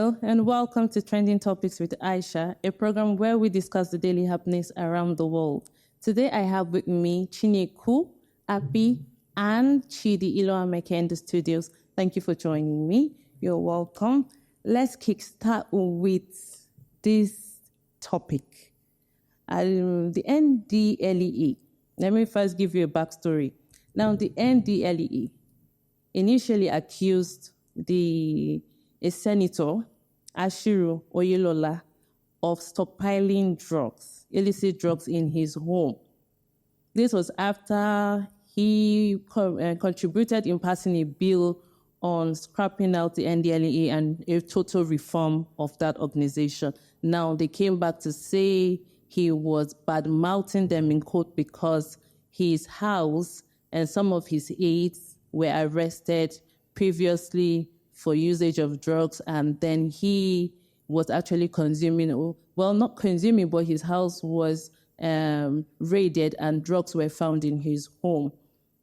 Hello, and welcome to Trending Topics with Aisha, a program where we discuss the daily happenings around the world. Today, I have with me Chineku, Api, and Chidi Iloameke in the studios. Thank you for joining me. You're welcome. Let's kickstart with this topic. The NDLEA. Let me first give you a backstory. Now, the NDLEA initially accused a senator, Ashiru Oyelola, of stockpiling drugs, illicit drugs in his home. This was after he contributed in passing a bill on scrapping out the NDLEA and a total reform of that organization. Now, they came back to say he was bad-mouthing them in court because his house and some of his aides were arrested previously for usage of drugs, and then he was actually consuming, well, not consuming, but his house was raided and drugs were found in his home.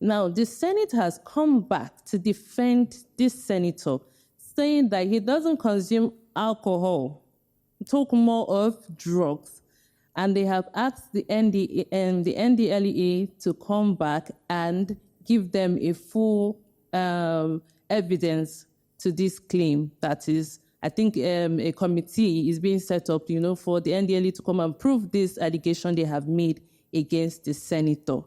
Now, the Senate has come back to defend this senator, saying that he doesn't consume alcohol, talk more of drugs. And they have asked the NDLEA to come back and give them a full evidence to this claim. That is, I think a committee is being set up, for the NDLEA to come and prove this allegation they have made against the senator.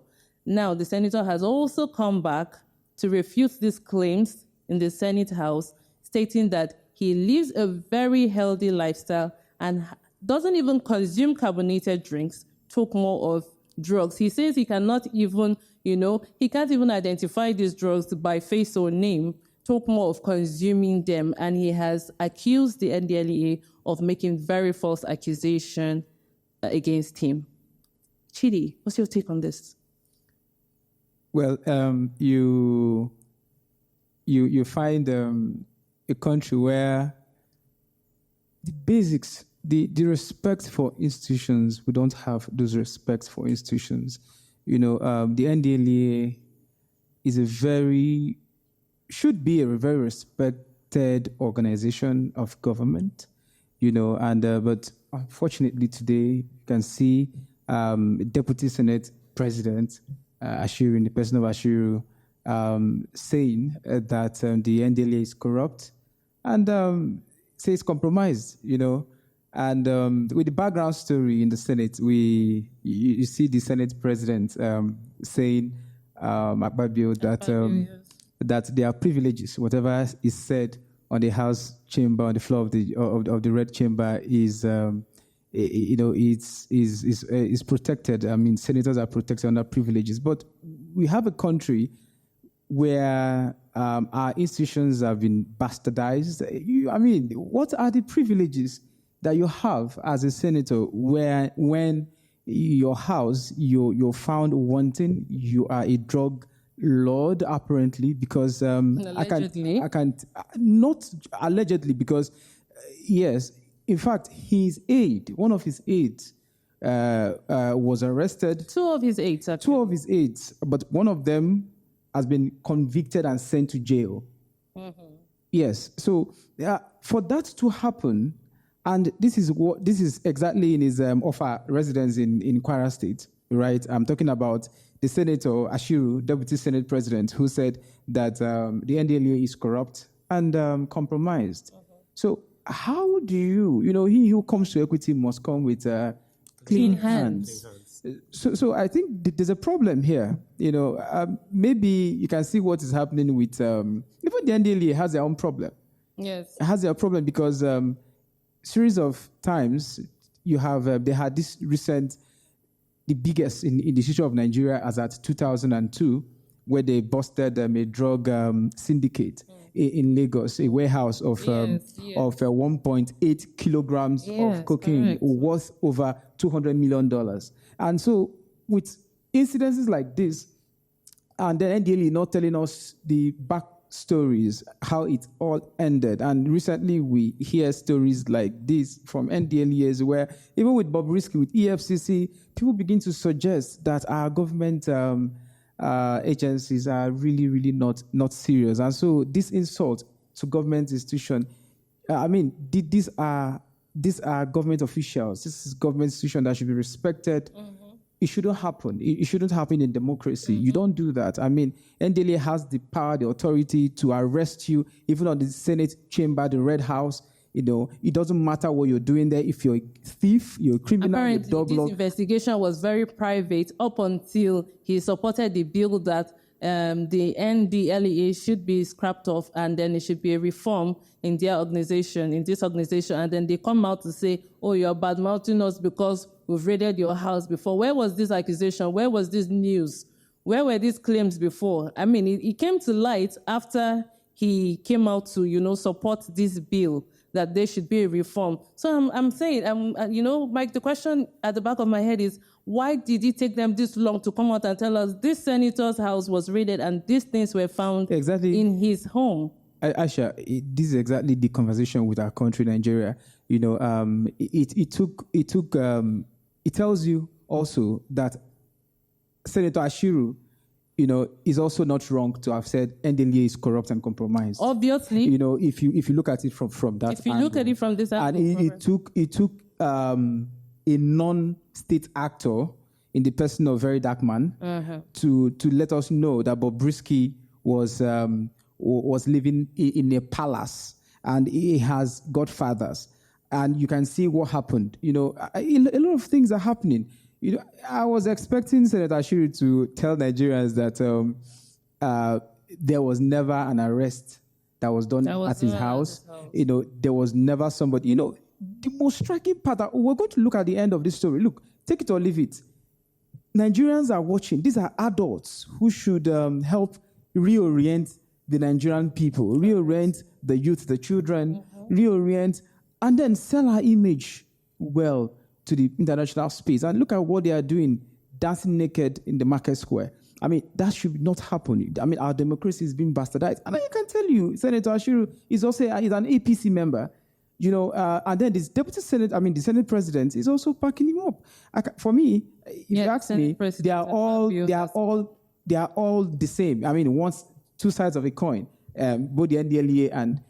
Now, the senator has also come back to refute these claims in the Senate House, stating that he lives a very healthy lifestyle and doesn't even consume carbonated drinks, talk more of drugs. He says he cannot even, he can't even identify these drugs by face or name, talk more of consuming them. And he has accused the NDLEA of making very false accusation against him. Chidi, what's your take on this? Well, you find a country where the basics, the respect for institutions, we don't have those respects for institutions. The NDLEA should be a very respected organization of government, but unfortunately today you can see Deputy Senate President Ashiru, in the person of Ashiru, saying that the NDLEA is corrupt and says compromised, And with the background story in the Senate, you see the Senate President saying, Akpabio, that there are privileges. Whatever is said on the House chamber, on the floor of the Red Chamber is is protected. I mean, senators are protected under privileges. But we have a country where our institutions have been bastardized. What are the privileges that you have as a senator when your house, you're found wanting, you are a drug lord, apparently, because allegedly. I can't, not allegedly, because yes, in fact, his aide, one of his aides, was arrested. Two of his aides, but one of them has been convicted and sent to jail. Mm-hmm. Yes, so for that to happen, and this is exactly in his offer residence in Kwara State, right? I'm talking about the Senator Ashiru, Deputy Senate President, who said that the NDLEA is corrupt and compromised. Mm-hmm. So how do he who comes to equity must come with clean hands. So I think there's a problem here. Maybe you can see what is happening with even the NDLEA has their own problem. Yes, it has their problem because series of times you have they had this recent, the biggest in the history of Nigeria, as at 2002, where they busted a drug syndicate in Lagos, a warehouse of 1.8 kilograms of cocaine worth over $200 million. And so with incidences like this, and then NDLEA not telling us the backstories, how it all ended. And recently we hear stories like this from NDLEAs where even with Bobrisky, with EFCC, people begin to suggest that our government agencies are really, really not serious. And so this insult to government institution, I mean, these are government officials. This is government institution that should be respected. It shouldn't happen. It shouldn't happen in democracy. You don't do that. I mean, NDLA has the power, the authority to arrest you, even on the Senate chamber, the Red House. You know, it doesn't matter what you're doing there. If you're a thief, you're a criminal, Apparently, you're this investigation was very private up until he supported the bill that the NDLEA should be scrapped off, and then it should be a reform in their organization, in this organization. And then they come out to say, oh, you're bad-mouthing us because we've raided your house before. Where was this accusation? Where was this news? Where were these claims before? I mean, it came to light after he came out to, support this bill that there should be a reform. So I'm saying, Mike, the question at the back of my head is, why did it take them this long to come out and tell us this senator's house was raided and these things were found in his home? Aisha, this is exactly the conversation with our country, Nigeria. It tells you also that Senator Ashiru, is also not wrong to have said NDLEA is corrupt and compromised. Obviously. If you look at it from that If you look at it from this angle. And it took a non-state actor in the person of Very Dark Man to let us know that Bobrisky was living in a palace and he has godfathers. And you can see what happened. A lot of things are happening. I was expecting Senator Ashiru to tell Nigerians that there was never an arrest that was done at his house. There was never somebody. The most striking part, we're going to look at the end of this story. Look, take it or leave it. Nigerians are watching. These are adults who should help reorient the Nigerian people, reorient the youth, the children, reorient, and then sell our image well to the international space. And look at what they are doing, dancing naked in the market square. I mean, that should not happen. I mean, our democracy is being bastardized. And I can tell you, Senator Ashiru is also is an APC member, and then this deputy Senate, the Senate president is also backing him up. For me, if you ask me, they are all the same. I mean, two sides of a coin, both the NDLEA and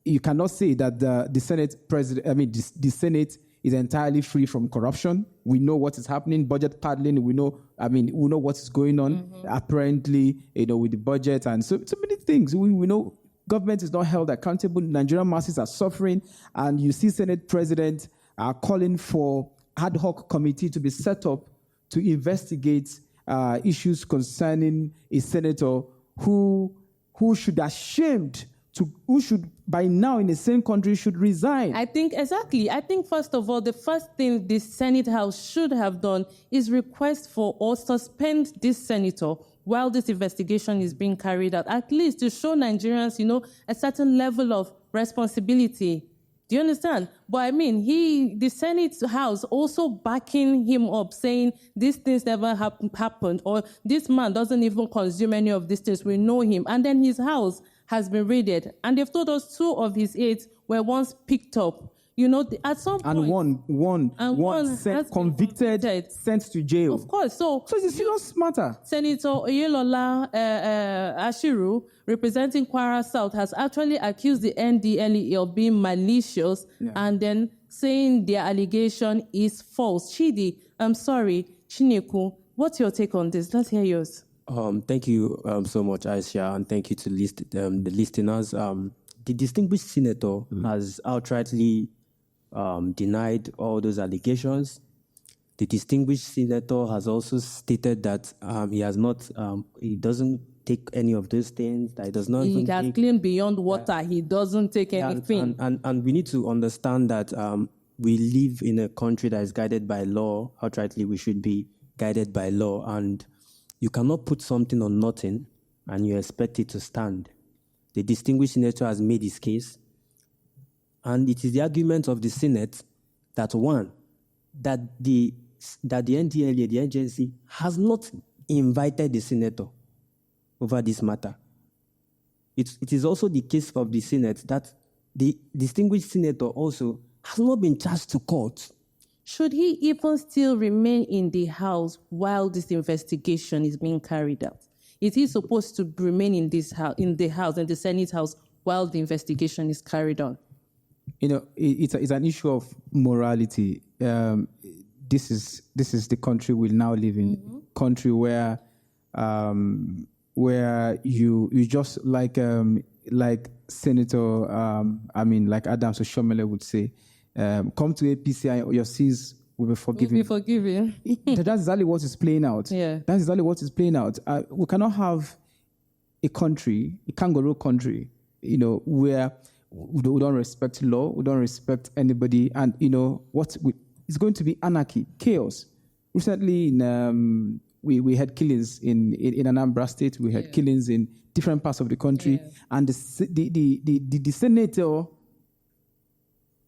you cannot say that the Senate president, the Senate is entirely free from corruption. We know what is happening, budget paddling. We know what is going on. Apparently, with the budget and so many things. We know government is not held accountable. Nigerian masses are suffering, and you see Senate president calling for ad hoc committee to be set up to investigate issues concerning a senator who should by now in the same country should resign. I think first of all, the first thing the Senate House should have done is request for or suspend this senator while this investigation is being carried out, at least to show Nigerians, a certain level of responsibility. Do you understand? But the Senate House also backing him up, saying these things never happened, or this man doesn't even consume any of these things. We know him. And then his house has been raided. And they've told us 2 of his aides were once picked up. At some point. And one convicted, sent to jail. Of course. So it's a serious matter. Senator Oyelola Ashiru, representing Kwara South, has actually accused the NDLEA of being malicious and then saying their allegation is false. Chidi, I'm sorry, Chineku, what's your take on this? Let's hear yours. Thank you so much, Aisha, and thank you to the listeners. The distinguished senator has outrightly denied all those allegations. The distinguished senator has also stated that he doesn't take any of those things. That he does not. He has claimed beyond water. He doesn't take anything. And we need to understand that we live in a country that is guided by law. Outrightly, we should be guided by law, and you cannot put something on nothing and you expect it to stand. The distinguished senator has made his case, and it is the argument of the Senate that the NDLEA, the agency, has not invited the senator over this matter. It is also the case of the Senate that the distinguished senator also has not been charged to court. Should he even still remain in the House while this investigation is being carried out? Is he supposed to remain in the Senate House, while the investigation is carried on? it's an issue of morality. This is the country we now live in. Country where you just like Senator like Adams Oshomole would say, come to APC and your sins will be forgiven. Will be forgiven. That's exactly what is playing out. Yeah. That's exactly what is playing out. We cannot have a kangaroo country, where we don't respect law, we don't respect anybody, and it's going to be anarchy, chaos. Recently, we had killings in Anambra State. We had killings in different parts of the country, and the senator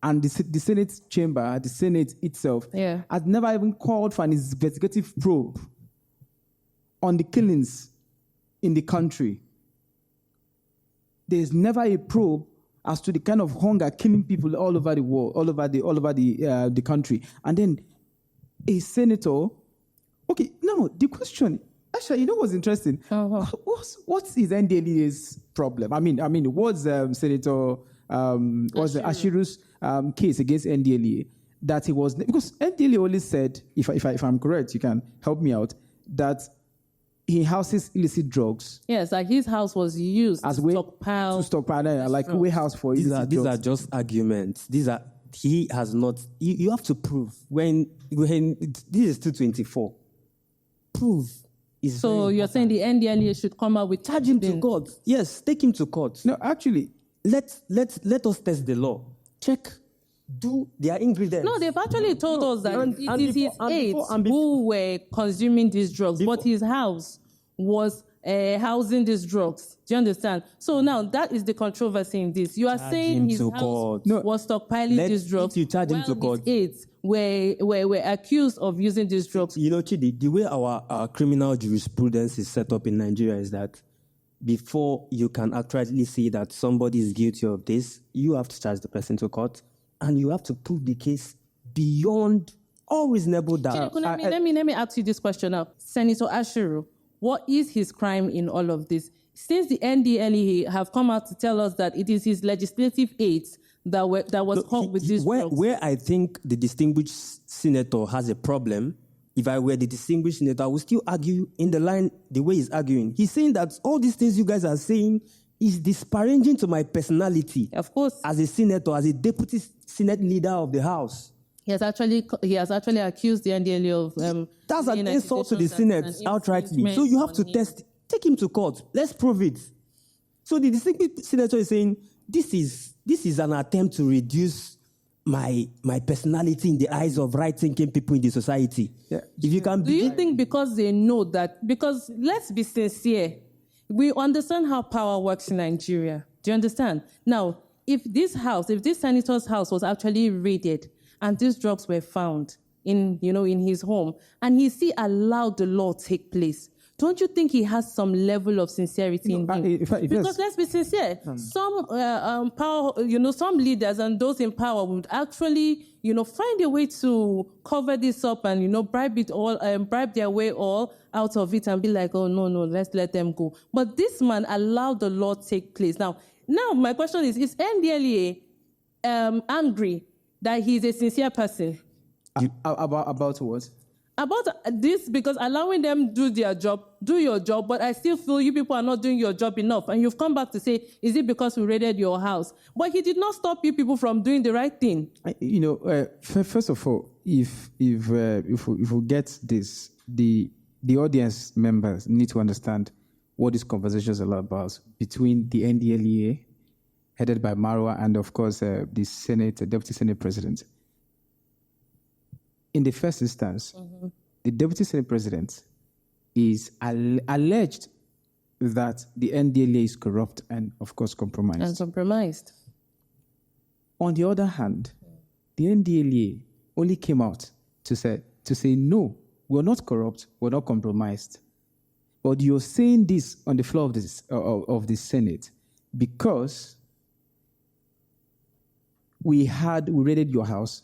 and the Senate chamber, the Senate itself, has never even called for an investigative probe on the killings in the country. There's never a probe as to the kind of hunger killing people all over the world, all over the country. And then a senator. Okay, now the question, Aisha, what's interesting? What's his NDLEA's problem? What's Senator Ashiru's case against NDLEA that he was, because NDLEA only said, if I'm correct, you can help me out, that he houses illicit drugs. Yes, like his house was used as to stockpile like warehouse for illicit drugs. These are just arguments. He has not. You have to prove when this is 224. Prove is. So you're saying the NDLEA should come out with charge him to court? Yes, take him to court. No, actually, let us test the law. Check. Do their ingredients. No, they've actually told us that it is his aides who were consuming these drugs, but his house was housing these drugs. Do you understand? So now that is the controversy in this. You are saying his house was stockpiling these drugs. You charge him to court. His aides were accused of using these drugs. Chidi, the way our criminal jurisprudence is set up in Nigeria is that before you can actually see that somebody is guilty of this, you have to charge the person to court. And you have to prove the case beyond all reasonable doubt. Let me ask you this question now. Senator Ashiru, what is his crime in all of this? Since the NDLEA have come out to tell us that it is his legislative aides that was caught with this drugs. Where I think the distinguished senator has a problem, if I were the distinguished senator, I would still argue in the line the way he's arguing. He's saying that all these things you guys are saying is disparaging to my personality. Of course. As a senator, as a deputy Senate leader of the House. He has actually accused the NDLEA of... That's an insult to the Senate outrightly. So you have to take him to court. Let's prove it. So the distinguished senator is saying, this is an attempt to reduce my personality in the eyes of right-thinking people in the society. Yeah. If you can... Do you think because they know that... Because let's be sincere, we understand how power works in Nigeria. Do you understand? Now, if this senator's house was actually raided and these drugs were found in his home, and he still allowed the law take place, don't you think he has some level of sincerity in him? Because let's be sincere, some power, some leaders and those in power would actually, find a way to cover this up and bribe their way all out of it and be like, oh no, let's let them go. But this man allowed the law take place. Now my question is NDLEA angry that he's a sincere person? About what? About this, because allowing them do your job, but I still feel you people are not doing your job enough. And you've come back to say, is it because we raided your house? But he did not stop you people from doing the right thing. First of all, if we get this, the audience members need to understand what this conversation is all about between the NDLEA, headed by Marwa, and of course the Deputy Senate President. In the first instance, the Deputy Senate President is alleged that the NDLEA is corrupt and, of course, compromised. On the other hand, the NDLEA only came out to say, no, we're not corrupt, we're not compromised. But you're saying this on the floor of the Senate because we raided your house,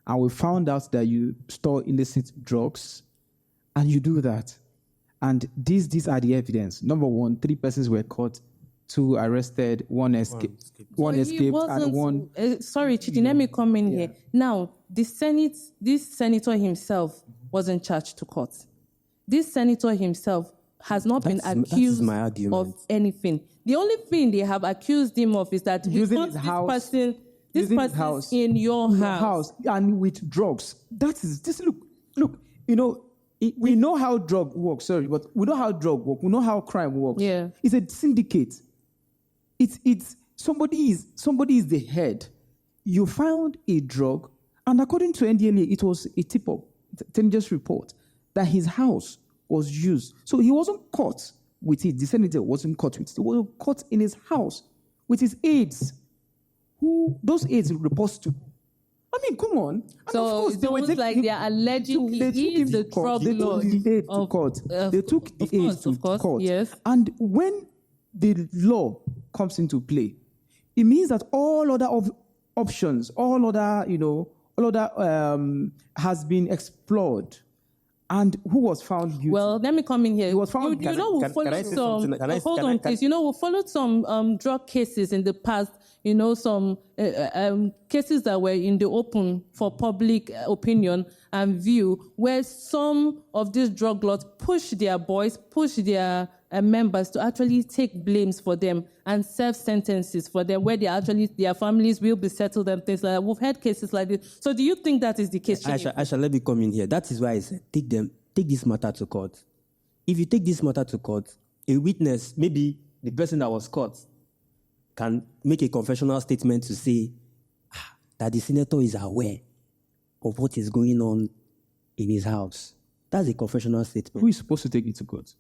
and we found out that you store illicit drugs, and you do that. And these are the evidence. Number one, 3 persons were caught 2 arrested, 1 escaped, one He escaped, wasn't, and 1. sorry, Chidi, let me come in here. Now, this senator himself wasn't charged to court. This senator himself has not been That is accused my argument. of anything. The only thing they have accused him of is that Using because his house. this Using his person house. in your house. And with drugs. That is this. Look. We know how drug works. Sorry, but we know how drug works. We know how crime works. Yeah. It's a syndicate. It's somebody is the head. You found a drug, and according to NDLA, it was a tip-off, intelligence report that his house was used. So he wasn't caught with it. The senator wasn't caught with it. He was caught in his house with his aides. Who those aides reports to? I mean, come on. And So of course, it's almost like they are alleging he is the drug lord. They took the aid to court. They took the aid to court. Yes. And when the law comes into play, it means that all other options, all other has been explored. And who was found guilty? Well, let me come in here. He was found You know, we Can I followed say some. something? Hold on, please. You know, we followed some drug cases in the past. You know, some cases that were in the open for public opinion and view, where some of these drug lords push their their members to actually take blames for them and serve sentences for them, where their families will be settled and things like that. We've had cases like this. So do you think that is the case? Aisha, let me come in here. That is why I said, take this matter to court. If you take this matter to court, a witness, maybe the person that was caught, can make a confessional statement to say that the senator is aware of what is going on in his house. That's a confessional statement. Who is supposed to take it to court?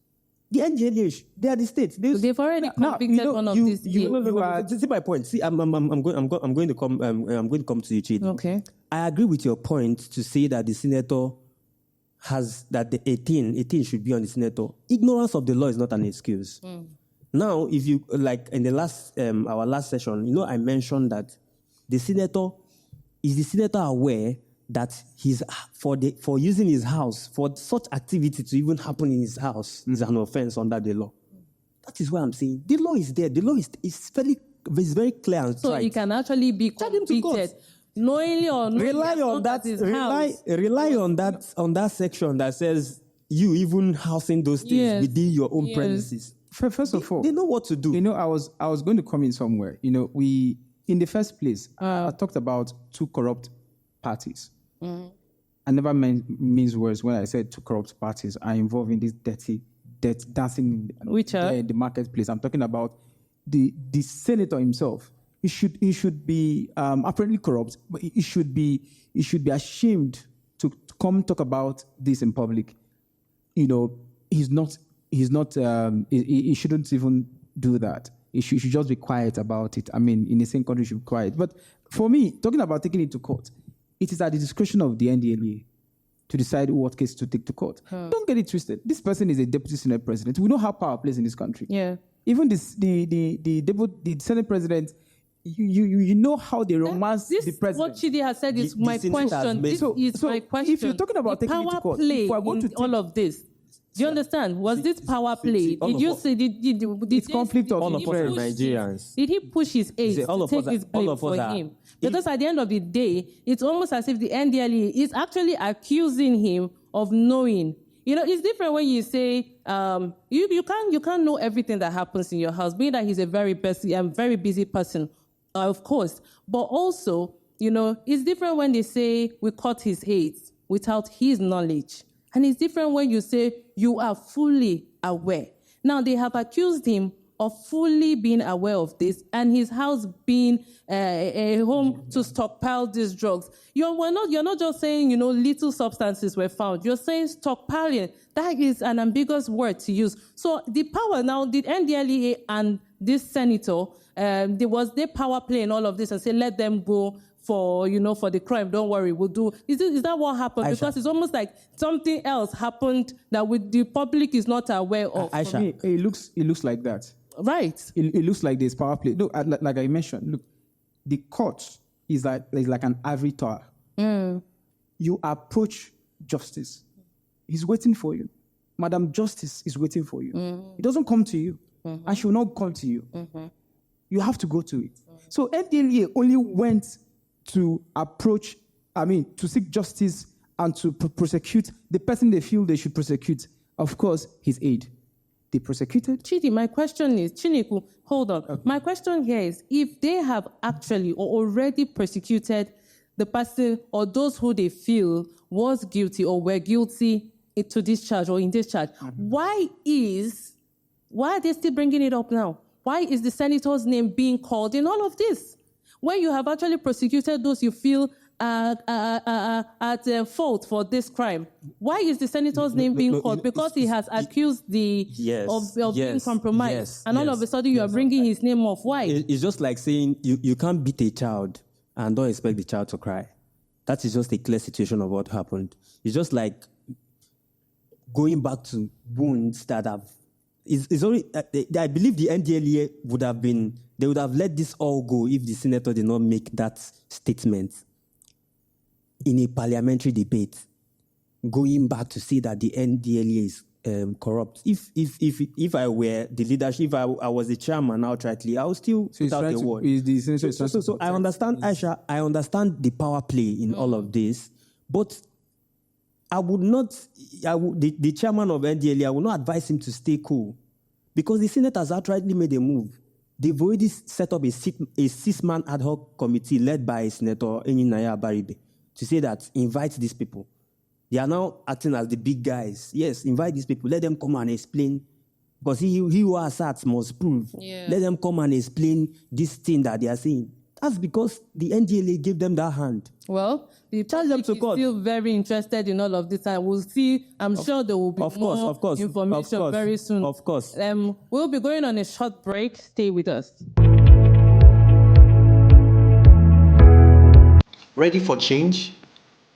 The NGLH, they are the states. They've already convicted one of these. See my point. See, I'm going to come to you, Chidi. Okay. I agree with your point to say that the senator that the 18 should be on the senator. Ignorance of the law is not an excuse. Now, if you like in the our last session, I mentioned that the senator aware that for using his house for such activity to even happen in his house is an offense under the law. That is what I'm saying. The law is there. The law is very clear and So right. he can actually be convicted knowingly or not. Rely on that section that says you even housing those things within your own premises. First of all, they know what to do. I was going to come in somewhere. We in the first place, I talked about 2 corrupt parties. I never means words when I said 2 corrupt parties are involved in this dirty dancing in the marketplace. I'm talking about the senator himself. He should be apparently corrupt, but he should be ashamed to come talk about this in public. He shouldn't even do that. He should just be quiet about it. I mean, in the same country, he should be quiet. But for me, talking about taking it to court, it is at the discretion of the NDLA to decide what case to take to court. Don't get it twisted. This person is a deputy Senate president. We know how power plays in this country. Yeah. Even the Senate president, you know how they romance the president. What Chidi has said is my question. My question. If you're talking about taking it to court, if I want to take all of this. Do you understand? Was this power play? Did you say it's conflict of all of us are Nigerians? Did he push his aides to take his blame for him? Because at the end of the day, it's almost as if the NDLE is actually accusing him of knowing. It's different when you say you can't know everything that happens in your house. Being that he's a very busy person, of course. But also, it's different when they say we caught his aides without his knowledge. And it's different when you say you are fully aware. Now, they have accused him of fully being aware of this and his house being a home to stockpile these drugs. You're not just saying, little substances were found. You're saying stockpiling. That is an ambiguous word to use. So the power now, the NDLEA and this senator, there was their power play in all of this and say, let them go for the crime. Don't worry, we'll do. Is that what happened? Aisha. Because it's almost like something else happened that the public is not aware of. Aisha, it looks like that. Right. It looks like there's power play. Look, like I mentioned, look, the court is like an ivory tower. You approach justice. He's waiting for you. Madam Justice is waiting for you. He doesn't come to you. and she will not come to you. You have to go to it. So NDLEA only went to to seek justice and to prosecute the person they feel they should prosecute. Of course, his aide. They prosecuted. Chidi, my question is, Chineku, hold on. Okay. My question here is, if they have actually or already persecuted the person or those who they feel was guilty or were guilty to this charge or in this charge, why are they still bringing it up now? Why is the senator's name being called in all of this? When you have actually prosecuted those you feel at fault for this crime, why is the senator's name being called? Because he has accused of being compromised, and all of a sudden you are bringing his name off. Why? It's just like saying you can't beat a child and don't expect the child to cry. That is just a clear situation of what happened. It's just like going back to wounds that have. It's only. I believe the NDLEA would have let this all go if the senator did not make that statement in a parliamentary debate, going back to say that the NDLEA is corrupt. If I were the leadership, if I was the chairman outrightly, I would still put out a word. So I understand, Aisha. I understand the power play in all of this, but I would not. The chairman of NDLEA, I would not advise him to stay cool, because the Senate has outrightly made a move. They've already set up a 6-man ad hoc committee led by Senator Enyinaya Abaribe to say that invite these people. They are now acting as the big guys. Yes, invite these people. Let them come and explain. Because he who asserts must prove. Yeah. Let them come and explain this thing that they are saying. That's because the NDLEA gave them that hand. Well, the public is still very interested in all of this, and we'll see. I'm sure there will be more information very soon. Of course. We'll be going on a short break. Stay with us. Ready for change?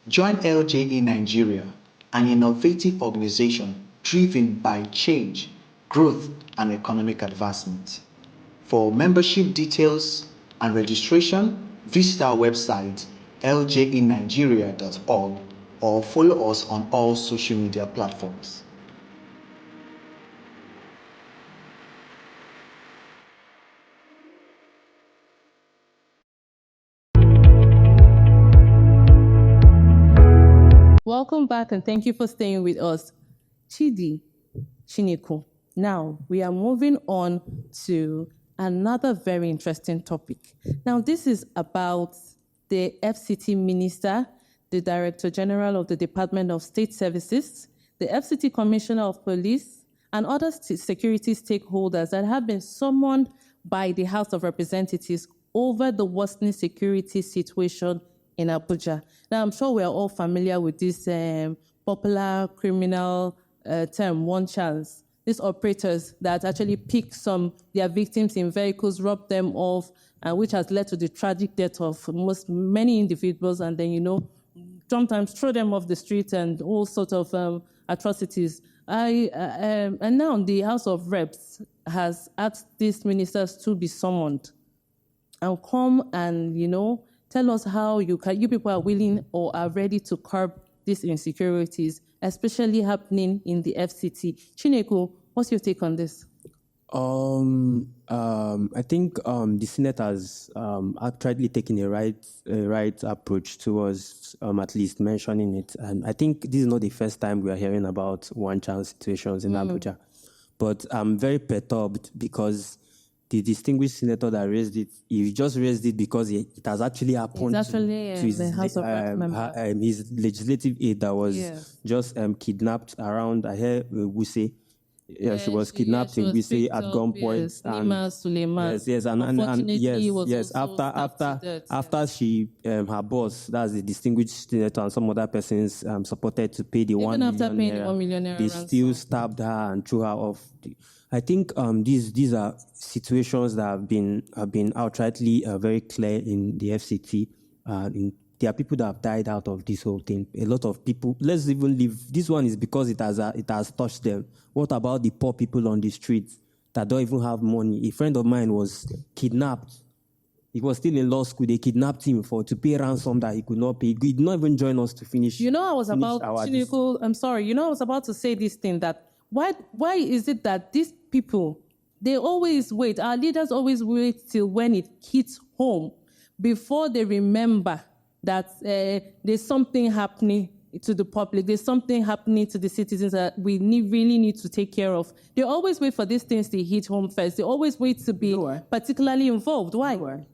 Join LJE Nigeria, an innovative organization driven by change, growth, and economic advancement. For membership details and registration, visit our website ljenigeria.org or follow us on all social media platforms. Welcome back, and thank you for staying with us. Chidi, Chineku. Now, we are moving on to another very interesting topic. Now, this is about the FCT Minister, the Director General of the Department of State Services, the FCT Commissioner of Police, and other security stakeholders that have been summoned by the House of Representatives over the worsening security situation in Abuja. Now, I'm sure we're all familiar with this popular criminal term, one chance. These operators that actually pick their victims in vehicles, rob them off, which has led to the tragic death of many individuals, and then, sometimes throw them off the street and all sorts of atrocities. And now the House of Reps has asked these ministers to be summoned and come and, tell us how you people are willing or are ready to curb these insecurities, especially happening in the FCT. Chineku, what's your take on this? I think the Senate has actually taken a right approach towards at least mentioning it. And I think this is not the first time we are hearing about one-chance situations in Abuja. But I'm very perturbed because the distinguished senator that raised it, he just raised it because it has actually happened to the House of Reps his legislative aide that was just kidnapped around, I hear Wuse. Yeah, she was kidnapped in Wuse at gunpoint. After she, her boss, that's the distinguished senator, and some other persons supported to pay the Even 1 million naira, they still stabbed her and threw her off. I think these are situations that have been outrightly very clear in the FCT. There are people that have died out of this whole thing. A lot of people. Let's even leave. This one is because it has touched them. What about the poor people on the streets that don't even have money? A friend of mine was kidnapped. He was still in law school. They kidnapped him to pay ransom that he could not pay. He did not even join us to finish. I was about to say this thing that why is it that these people They always wait. Our leaders always wait till when it hits home before they remember that there's something happening to the public. There's something happening to the citizens that we really need to take care of. They always wait for these things to hit home first. They always wait to be particularly involved. Why?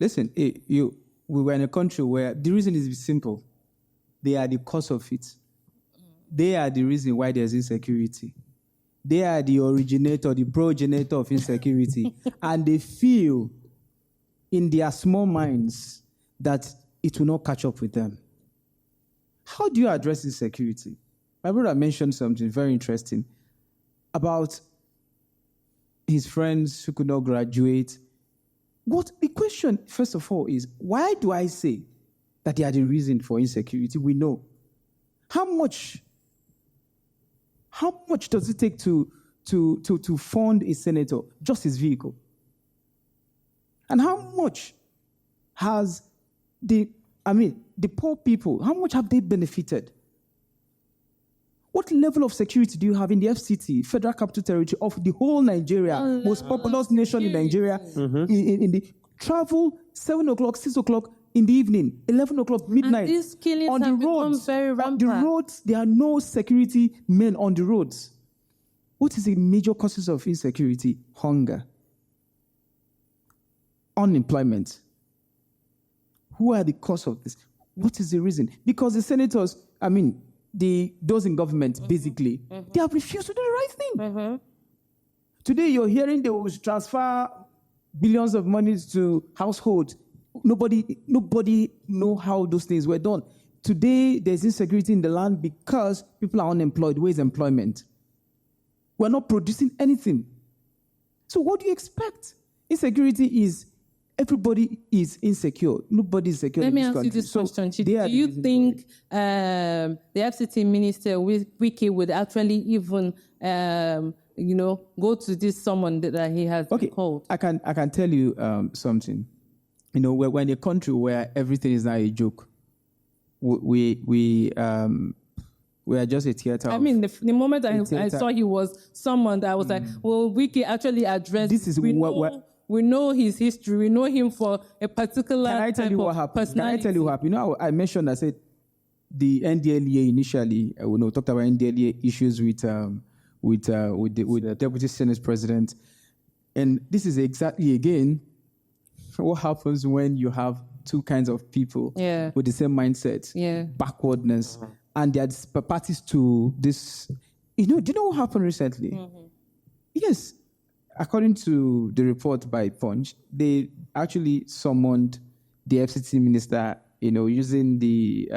Listen, we were in a country where the reason is simple. They are the cause of it. They are the reason why there's insecurity. They are the originator, the progenitor of insecurity. And they feel in their small minds that it will not catch up with them. How do you address insecurity? My brother mentioned something very interesting about his friends who could not graduate. What the question, first of all, is why do I say that they are the reason for insecurity? We know. How much does it take to fund a senator, just his vehicle? And how much has the poor people, how much have they benefited? What level of security do you have in the FCT, Federal Capital Territory of the whole Nigeria, most populous nation in Nigeria, in the travel 7 o'clock, 6 o'clock in the evening, 11 o'clock, midnight. And these killings on the have become roads, very on rampant. the roads, there are no security men on the roads. What is the major causes of insecurity? Hunger, unemployment. Who are the cause of this? What is the reason? Because the senators, those in government, basically, they have refused to do the right thing. Today, you're hearing they will transfer billions of monies to households. Nobody know how those things were done. Today, there's insecurity in the land because people are unemployed. Where is employment? We're not producing anything. So what do you expect? Insecurity is, everybody is insecure. Nobody is secure Let in me this ask country. you this So question. Do they are the you reason for think it. the FCT minister, Wiki, would actually even, go to this someone that he has called? I can tell you something. We're in a country where everything is now a joke. We are just a theater. The moment I saw he was someone that I was like, well, Wiki actually addressed. This is we know his history. We know him for a particular Can I tell you what happened? personality. Can I tell you what happened? I mentioned, I said, the NDLEA initially, talked about NDLEA issues with the Deputy Senate President. And this is exactly, again, what happens when you have two kinds of people with the same mindset, backwardness, and they're parties to this. Do you know what happened recently? Yes. According to the report by Punch, they actually summoned the FCT minister, using the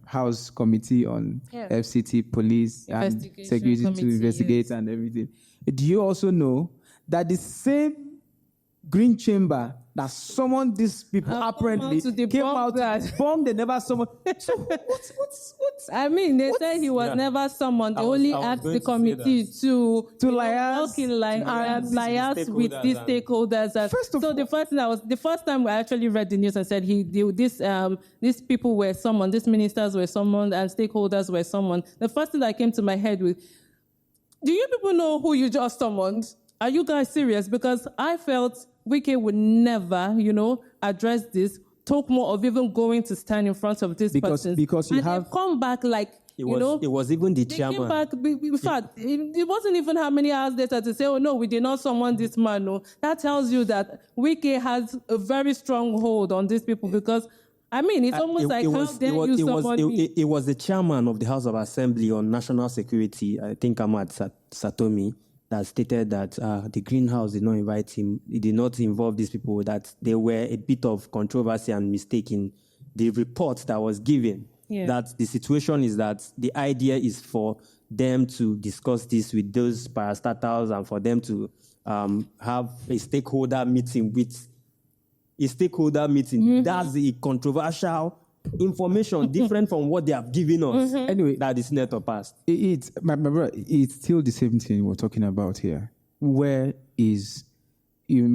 House Committee on FCT, police, and security to investigate and everything. Do you also know that the same Green Chamber that summoned these people apparently came out to bomb, they never summoned. So what's they said he was never summoned. They only asked the committee to liaise with these stakeholders. The first time I actually read the news and said these people were summoned, these ministers were summoned, and stakeholders were summoned. The first thing that came to my head was, do you people know who you just summoned? Are you guys serious? Because I felt Wike would never, address this, talk more of even going to stand in front of this person. Because you have come back like, it was even the chairman. Came back, in fact, it wasn't even how many hours later to say, oh no, we did not summon this man. No, that tells you that Wike has a very strong hold on these people because it's almost like how dare you summon me? It was the chairman of the House of Assembly on National Security, I think Ahmad Satomi, that stated that the Greenhouse did not invite him. It did not involve these people, that there were a bit of controversy and mistake in the report that was given. Yeah. That the situation is that the idea is for them to discuss this with those parastatals and for them to have a stakeholder meeting That's the controversial information different from what they have given us. Anyway, that the senator passed. My brother, it's still the same thing we're talking about here. Where is you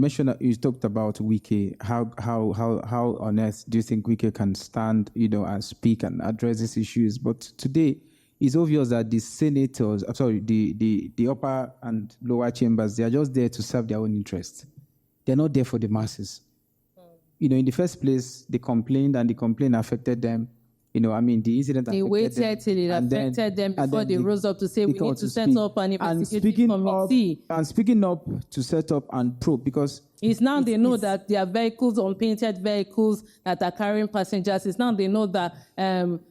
talked about Wike? How on earth do you think Wike can stand, and speak and address these issues? But today, it's obvious that the senators, the upper and lower chambers, they are just there to serve their own interests. They're not there for the masses. In the first place, they complained, and the complaint affected them. The incident They affected waited them. till it affected them before they rose up to say we need to set up an investigative committee. And speaking up to set up and probe, because It's now they know that there are vehicles, unpainted vehicles that are carrying passengers. It's now they know that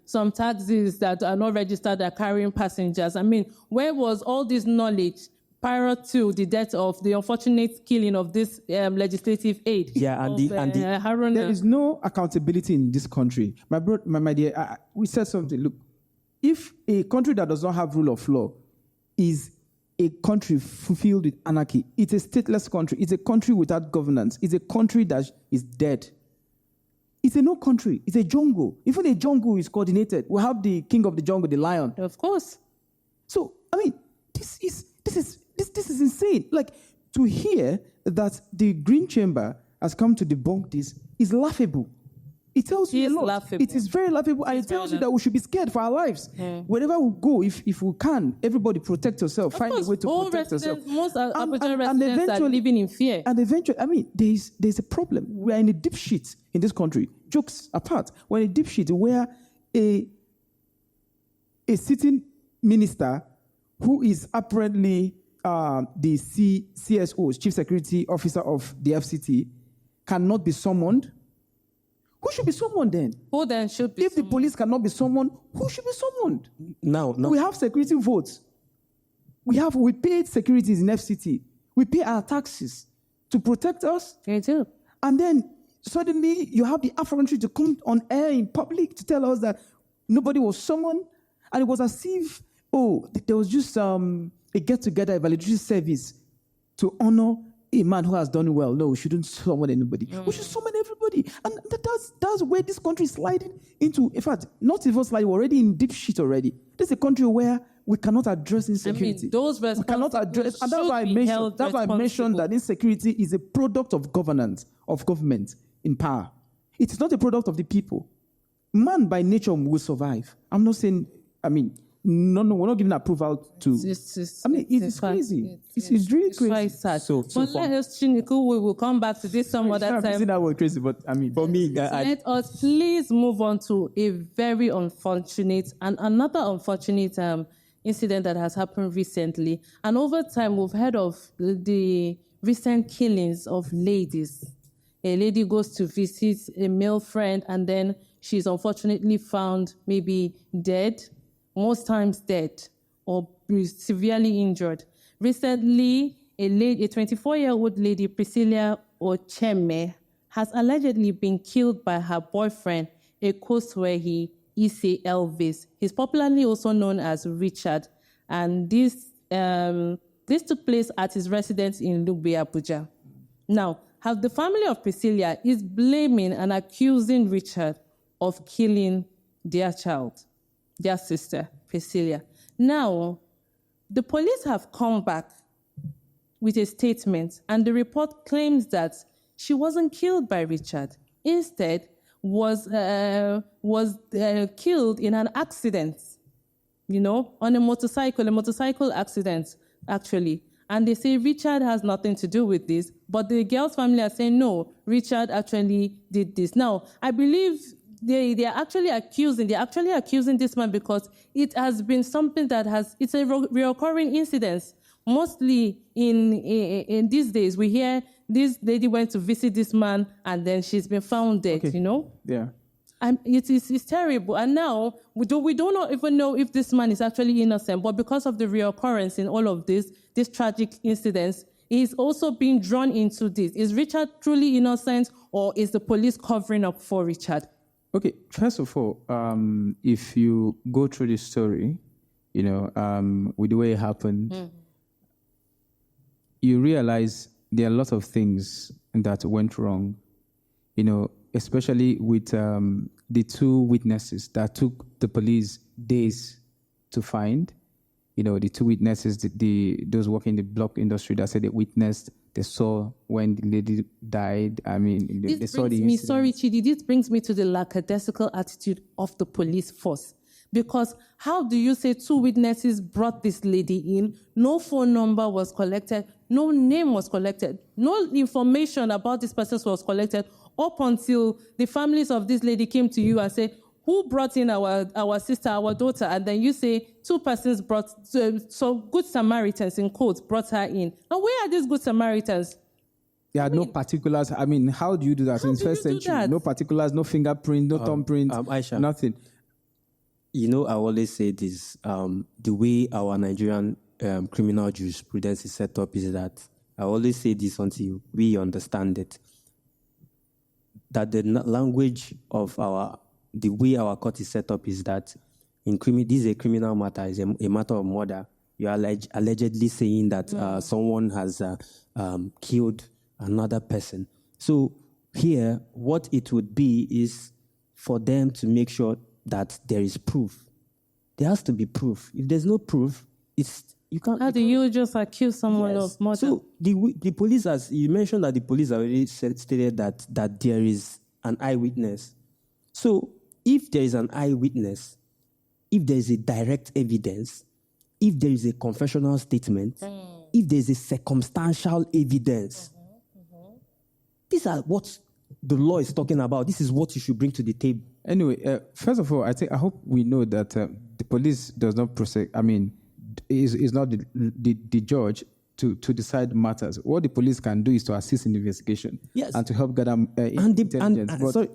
some taxis that are not registered are carrying passengers. I mean, where was all this knowledge prior to the death of the unfortunate killing of this legislative aide? Yeah, and Haruna? there is no accountability in this country. My dear, we said something. Look, if a country that does not have rule of law is a country filled with anarchy, it's a stateless country. It's a country without governance. It's a country that is dead. It's a no country. It's a jungle. Even a jungle is coordinated. We have the king of the jungle, the lion. Of course. So, I mean, this is insane. Like, to hear that the Green Chamber has come to debunk this is laughable. It tells you a lot. Laughable. It is very laughable, and it tells you that we should be scared for our lives. Wherever we go, if we can, everybody protect yourself. Find a way to protect yourself. Most Abidjan residents are living in fear. And eventually, I mean, there's a problem. We are in a deep shit in this country. Jokes apart, we're in a deep shit where a sitting minister who is apparently the CSO, Chief Security Officer of the FCT, cannot be summoned. Who should be summoned then? Who then should be If the police cannot be summoned, who should be summoned? Now. We have security votes. We paid securities in FCT. We pay our taxes to protect us. They do. And then suddenly you have the affrontery to come on air in public to tell us that nobody was summoned. And it was as if, there was just a get-together, a validatory service to honor a man who has done well. No, we shouldn't summon anybody. We should summon everybody. And that's where this country is sliding into. In fact, not even sliding, we're already in deep shit already. This is a country where we cannot address insecurity. We cannot address, and that's why I mentioned that insecurity is a product of governance, of government in power. It is not a product of the people. Man by nature will survive. I'm not saying, no, we're not giving approval to. It's crazy. It's really crazy. Quite sad. But let us, Chiniku, we will come back to this some other time. That word crazy, but for me, let us please move on to a very unfortunate and another unfortunate incident that has happened recently. And over time, we've heard of the recent killings of ladies. A lady goes to visit a male friend, and then she's unfortunately found maybe dead, most times dead, or severely injured. Recently, a 24-year-old lady, Priscilla Ocheme, has allegedly been killed by her boyfriend, Ekoswehi Ise Elvis. He's popularly also known as Richard, and this took place at his residence in Lugbe, Abuja. Now, the family of Priscilla is blaming and accusing Richard of killing their child, their sister, Priscilla. Now, the police have come back with a statement, and the report claims that she wasn't killed by Richard. Instead, was killed in an accident, on a motorcycle accident, actually. And they say Richard has nothing to do with this, but the girl's family are saying, no, Richard actually did this. Now, I believe they're actually accusing this man because it has been something it's a reoccurring incident. Mostly in these days, we hear this lady went to visit this man and then she's been found dead, Yeah. And it's terrible. And now we don't even know if this man is actually innocent, but because of the reoccurrence in all of these tragic incidents, he's also being drawn into this. Is Richard truly innocent, or is the police covering up for Richard? Okay, first of all, if you go through this story, with the way it happened, you realize there are a lot of things that went wrong, especially with the two witnesses that took the police days to find. The two witnesses, those working in the block industry that said they saw when the lady died. They saw the incident. Sorry, Chidi, this brings me to the lackadaisical attitude of the police force. Because how do you say two witnesses brought this lady in, no phone number was collected, no name was collected, no information about this person was collected up until the families of this lady came to you and said, who brought in our sister, our daughter? And then you say two persons brought, so good Samaritans in quotes brought her in. Now, where are these good Samaritans? There are no particulars. I mean, how do you do that in the first century? No particulars, no fingerprint, no thumbprint, Aisha, nothing. You know, I always say this, the way our Nigerian criminal jurisprudence is set up is that, I always say this until we understand it, that the language of the way our court is set up is that this is a criminal matter, it's a matter of murder. You are allegedly saying that someone has killed another person. So here, what it would be is for them to make sure that there is proof. There has to be proof. If there's no proof, you can't. How do you just accuse someone of murder? So the police, as you mentioned, that the police already stated that there is an eyewitness. So if there is an eyewitness, if there is a direct evidence, if there is a confessional statement, if there is a circumstantial evidence, these are what the law is talking about. This is what you should bring to the table. Anyway, first of all, I hope we know that the police does not prosecute. I mean, is not the judge to decide matters. What the police can do is to assist in the investigation, yes, and to help gather intelligence.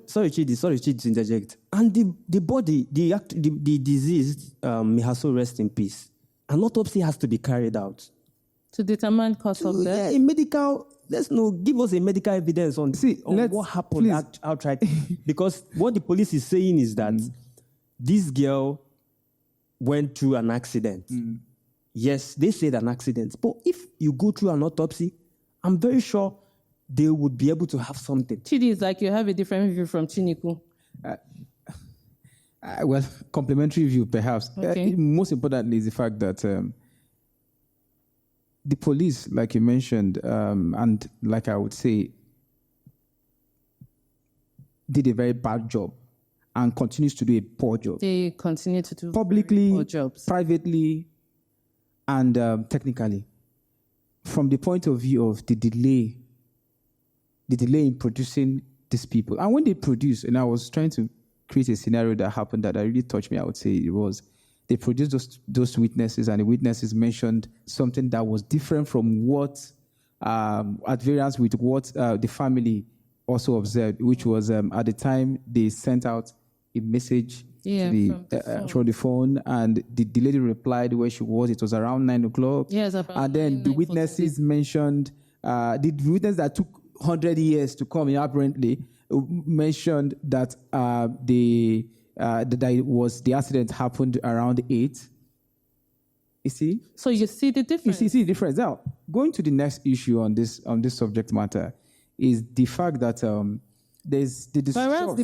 Sorry, Chidi, to interject. And the body, the deceased, may also rest in peace. An autopsy has to be carried out to determine cause of death. Yeah, medical. Give us a medical evidence on what happened outright. Because what the police is saying is that this girl went through an accident. Yes, they said an accident. But if you go through an autopsy, I'm very sure they would be able to have something. Chidi, is like you have a different view from Chiniku. Well, complementary view, perhaps. Okay. Most importantly is the fact that the police, like you mentioned, and like I would say, did a very bad job and continues to do a poor job. They continue to do publicly, poor jobs, privately, and technically. From the point of view of the delay in producing these people. And when they produce, and I was trying to create a scenario that happened that really touched me, I would say it was, they produced those witnesses, and the witnesses mentioned something that was different from what, at variance with what the family also observed, which was at the time they sent out a message from the phone, and the lady replied where she was. It was around 9 o'clock. Yes, and then the witnesses mentioned, the witness that took 100 years to come in, apparently, mentioned that the accident happened around 8. You see? So you see the difference. You see the difference. Now, going to the next issue on this subject matter is the fact that there's the distrust. Whereas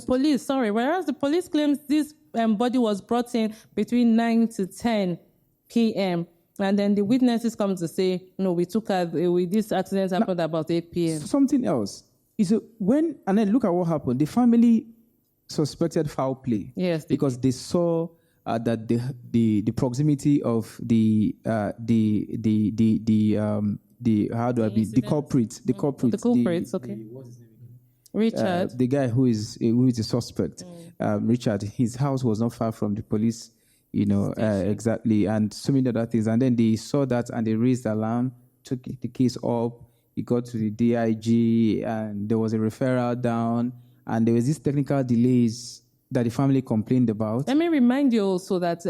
the police claims this body was brought in between 9 to 10 p.m. And then the witnesses come to say, no, we took her, this accident happened about 8 p.m. Something else is and then look at what happened. The family suspected foul play. Yes, because they saw that the proximity of the culprits. What's his name? Richard, the guy who is the suspect. Richard, his house was not far from the police. Exactly, and so many other things. And then they saw that and they raised the alarm, took the case up. It got to the DIG, and there was a referral down, and there was these technical delays that the family complained about. Let me remind you also that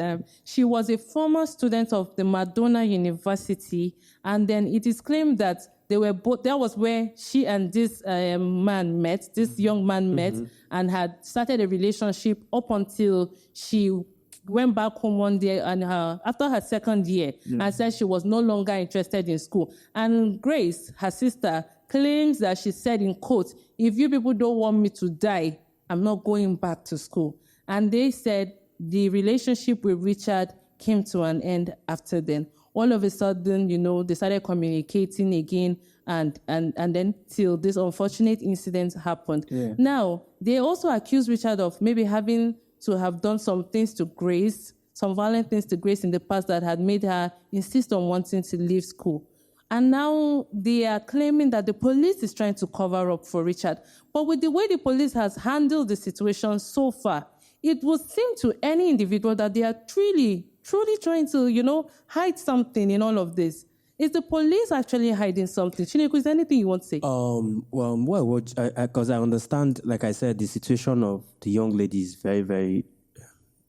she was a former student of the Madonna University, and then it is claimed that they were both. That was where she and this man met. This young man met and had started a relationship up until she went back home one day and after her second year and said she was no longer interested in school. And Grace, her sister, claims that she said in quotes, "If you people don't want me to die, I'm not going back to school." And they said the relationship with Richard came to an end after then. All of a sudden, they started communicating again, and then till this unfortunate incident happened. Yeah. Now, they also accused Richard of maybe having to have done some things to Grace, some violent things to Grace in the past that had made her insist on wanting to leave school. And now they are claiming that the police is trying to cover up for Richard. But with the way the police has handled the situation so far, it would seem to any individual that they are truly trying to, hide something in all of this. Is the police actually hiding something? Chineku, is there anything you want to say? Because I understand, like I said, the situation of the young lady is very, very,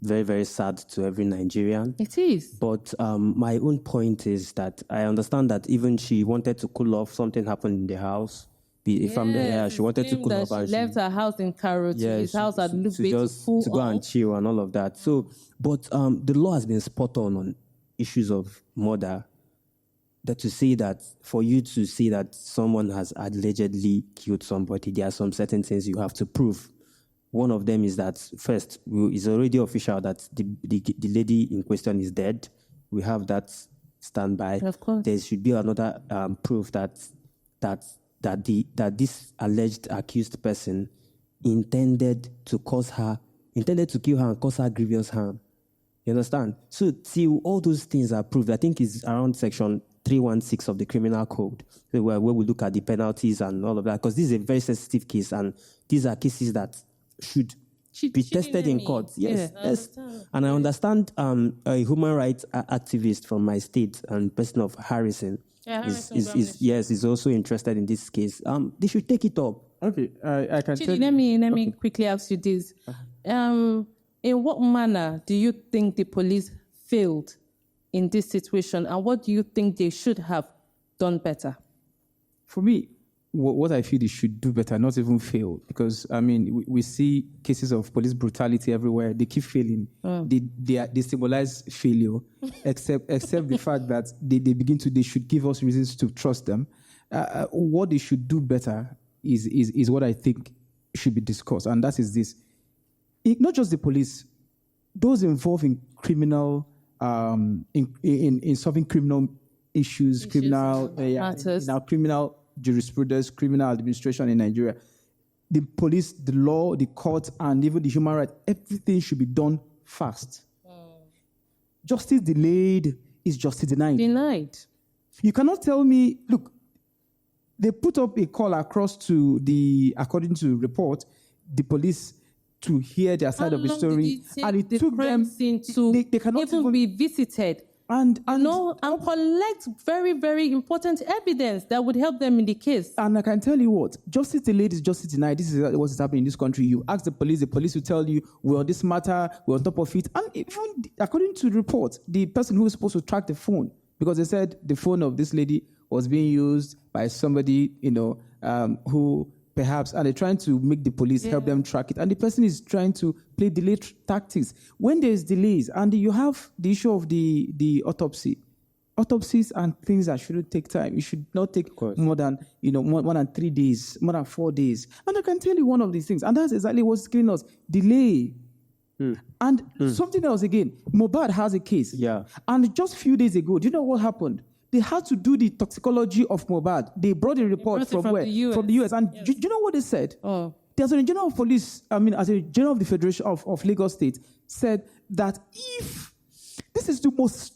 very, very sad to every Nigerian. It is. But my own point is that I understand that even she wanted to cool off, something happened in the house. She wanted to cool off. She left her house in Cairo to his house at Lubbe to go and chill and all of that. So, but the law has been spot on issues of murder. That to say that, for you to say that someone has allegedly killed somebody, there are some certain things you have to prove. One of them is that, first, it's already official that the lady in question is dead. We have that standby. Of course. There should be another proof that this alleged accused person intended to kill her and cause her grievous harm. You understand? So, till all those things are proved, I think it's around section 316 of the Criminal Code, where we look at the penalties and all of that, because this is a very sensitive case, and these are cases that should be tested in court. Yes, yeah, yes. And I understand a human rights activist from my state and person of Harrison is also interested in this case. They should take it up. Okay, I can tell Let me quickly ask you this. In what manner do you think the police failed in this situation, and what do you think they should have done better? For me, what I feel they should do better, not even fail, because, we see cases of police brutality everywhere. They keep failing. They symbolize failure, except the fact that they should give us reasons to trust them. What they should do better is what I think should be discussed, and that is this. Not just the police, those involved in criminal, in solving criminal issues criminal jurisprudence, criminal administration in Nigeria. The police, the law, the court, and even the human rights, everything should be done fast. Justice delayed is justice denied. You cannot tell me, look, they put up a call across to according to report, the police to hear their side of the story, and it took them they cannot even be visited and collect very, very important evidence that would help them in the case. And I can tell you what, justice delayed is justice denied. This is what is happening in this country. You ask the police will tell you, we're on this matter, we're on top of it. And even according to the report, the person who was supposed to track the phone, because they said the phone of this lady was being used by somebody, who perhaps, and they're trying to make the police help them track it. And the person is trying to play delay tactics. When there's delays, and you have the issue of the autopsy, autopsies and things that shouldn't take time. It should not take more than 3 days, more than 4 days. And I can tell you one of these things, and that's exactly what's killing us: delay. And something else again. Mohbad has a case. Yeah. And just a few days ago, do you know what happened? They had to do the toxicology of Mohbad. They brought a report from where? From the US. And do you know what they said? The Attorney General of Police, as a general of the Federation of Lagos State, said that if this is the most,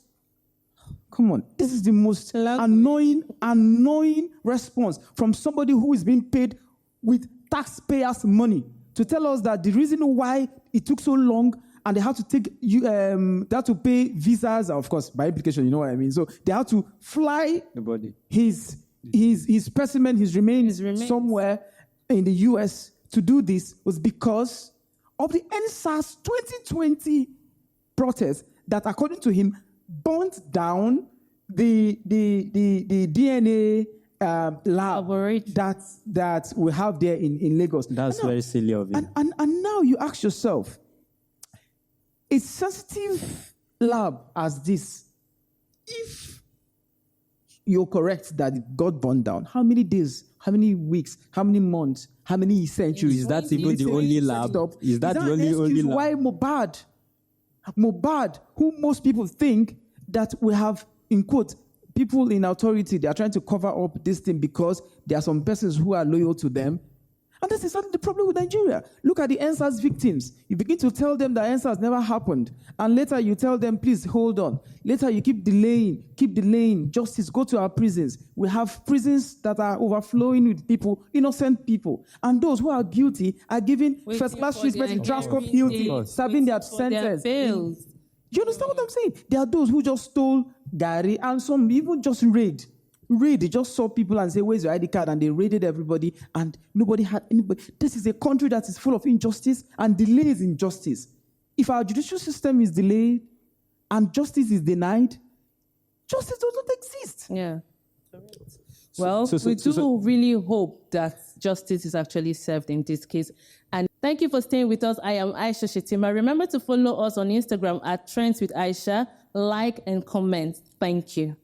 this is the most annoying response from somebody who is being paid with taxpayers' money to tell us that the reason why it took so long and they had to they had to pay visas, of course, by implication, you know what I mean. So they had to fly his specimen, his remains somewhere in the US to do this was because of the NSAS 2020 protest that, according to him, burnt down the DNA lab that we have there in Lagos. That's very silly of you. And now you ask yourself, a sensitive lab as this, if you're correct that it got burned down, how many days, how many weeks, how many months, how many centuries? Is that even the only lab? Is that the only lab? Why Mohbad, who most people think that we have, in quote, people in authority, they are trying to cover up this thing because there are some persons who are loyal to them. And this is exactly the problem with Nigeria. Look at the NSAS victims. You begin to tell them that NSAS never happened. And later you tell them, please hold on. Later you keep delaying justice. Go to our prisons. We have prisons that are overflowing with people, innocent people. And those who are guilty are given first-class treatment in Transcorp Hilton, serving their sentence. Do you understand what I'm saying? There are those who just stole Gary, and some even just raid. They just saw people and say, where's your ID card? And they raided everybody, and nobody had anybody. This is a country that is full of injustice and delays in justice. If our judicial system is delayed and justice is denied, justice doesn't exist. Yeah. Well, we do really hope that justice is actually served in this case. And thank you for staying with us. I am Aisha Shettima. Remember to follow us on Instagram at Trends with Aisha. Like and comment. Thank you.